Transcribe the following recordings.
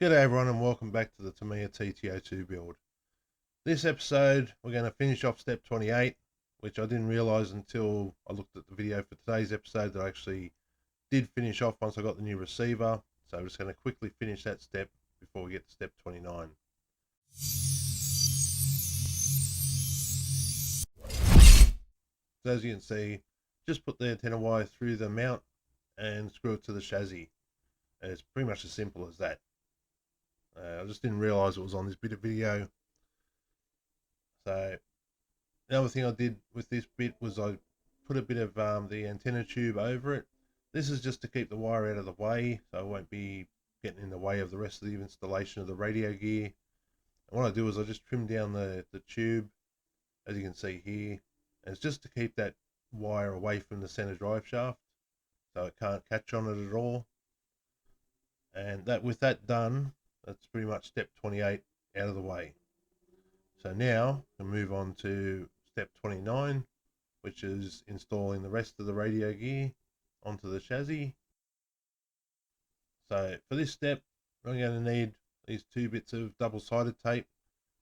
G'day everyone and welcome back to the Tamiya TT-02 build. This episode we're going to finish off step 28, which I didn't realise until I looked at the video for today's episode that I actually did finish off once I got the new receiver. So I'm just going to quickly finish that step before we get to step 29. So as you can see, just put the antenna wire through the mount and screw it to the chassis. And it's pretty much as simple as that. I just didn't realise it was on this bit of video. So the other thing I did with this bit was I put a bit of the antenna tube over it. This is just to keep the wire out of the way, so it won't be getting in the way of the rest of the installation of the radio gear. And what I do is I just trim down the tube, as you can see here, and it's just to keep that wire away from the center drive shaft, so it can't catch on it at all. And that, with that done, that's pretty much step 28 out of the way. So now we'll move on to step 29, which is installing the rest of the radio gear onto the chassis. So for this step, I'm going to need these two bits of double-sided tape.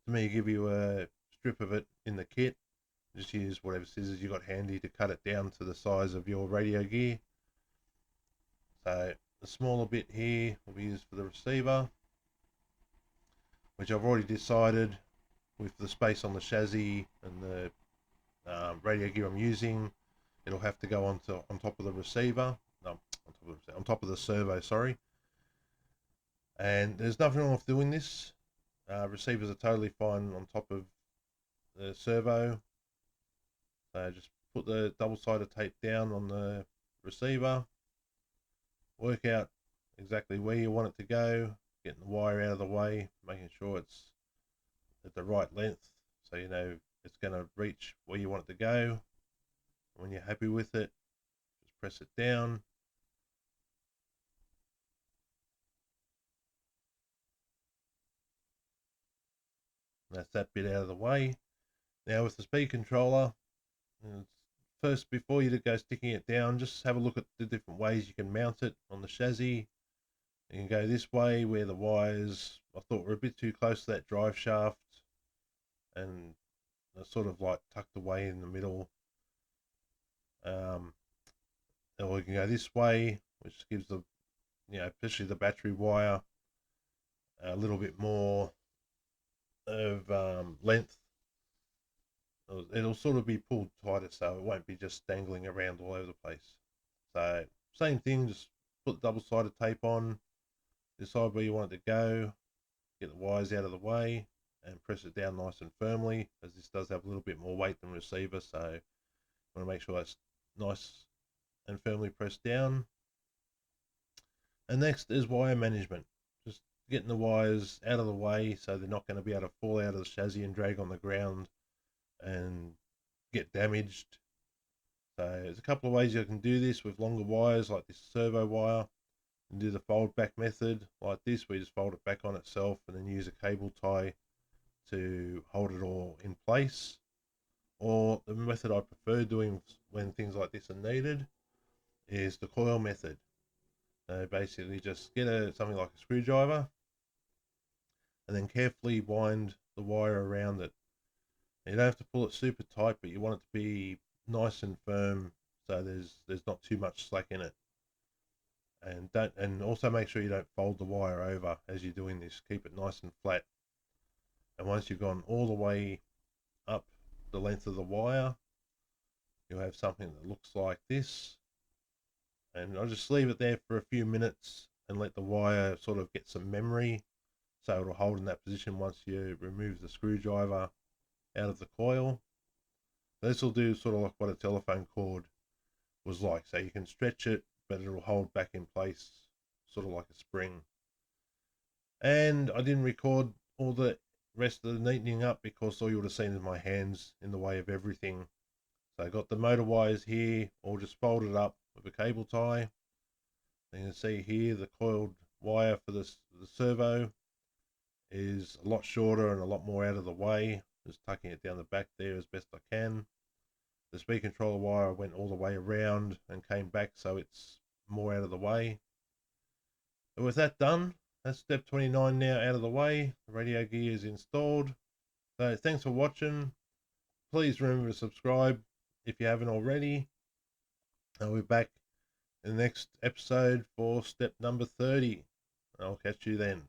To me, give you a strip of it in the kit. Just use whatever scissors you got handy to cut it down to the size of your radio gear. So the smaller bit here will be used for the receiver, which I've already decided with the space on the chassis and the radio gear I'm using, it'll have to go on top of the receiver. No, on top of the servo, sorry. And there's nothing wrong with doing this. Receivers are totally fine on top of the servo. So just put the double-sided tape down on the receiver. Work out exactly where you want it to go, getting the wire out of the way, making sure it's at the right length so you know it's going to reach where you want it to go. When you're happy with it, just press it down. That's that bit out of the way. Now with the speed controller, first, before you go sticking it down, just have a look at the different ways you can mount it on the chassis. You can go this way where the wires, I thought, were a bit too close to that drive shaft and they're sort of like tucked away in the middle. Or we can go this way, which gives the, especially the battery wire, a little bit more of length. It'll sort of be pulled tighter, so it won't be just dangling around all over the place. So same thing, just put the double-sided tape on, decide where you want it to go, get the wires out of the way, and press it down nice and firmly, as this does have a little bit more weight than receiver, so you want to make sure that's nice and firmly pressed down. And next is wire management. Just getting the wires out of the way so they're not going to be able to fall out of the chassis and drag on the ground and get damaged. So there's a couple of ways you can do this with longer wires, like this servo wire. You can do the fold back method like this, where you just fold it back on itself and then use a cable tie to hold it all in place. Or the method I prefer doing when things like this are needed is the coil method. So basically just get something like a screwdriver and then carefully wind the wire around it. You don't have to pull it super tight, but you want it to be nice and firm so there's not too much slack in it. And also make sure you don't fold the wire over as you're doing this. Keep it nice and flat. And once you've gone all the way up the length of the wire, you'll have something that looks like this. And I'll just leave it there for a few minutes and let the wire sort of get some memory, so it'll hold in that position once you remove the screwdriver out of the coil. This will do sort of like what a telephone cord was like, so you can stretch it but it'll hold back in place sort of like a spring. And I didn't record all the rest of the neatening up because all you would have seen is my hands in the way of everything. So I got the motor wires here all just folded up with a cable tie. You can see here the coiled wire for the servo is a lot shorter and a lot more out of the way. Just tucking it down the back there as best I can. The speed controller wire went all the way around and came back, so it's more out of the way. And with that done, that's step 29 now out of the way. The radio gear is installed. So thanks for watching. Please remember to subscribe if you haven't already. I'll be back in the next episode for step number 30. I'll catch you then.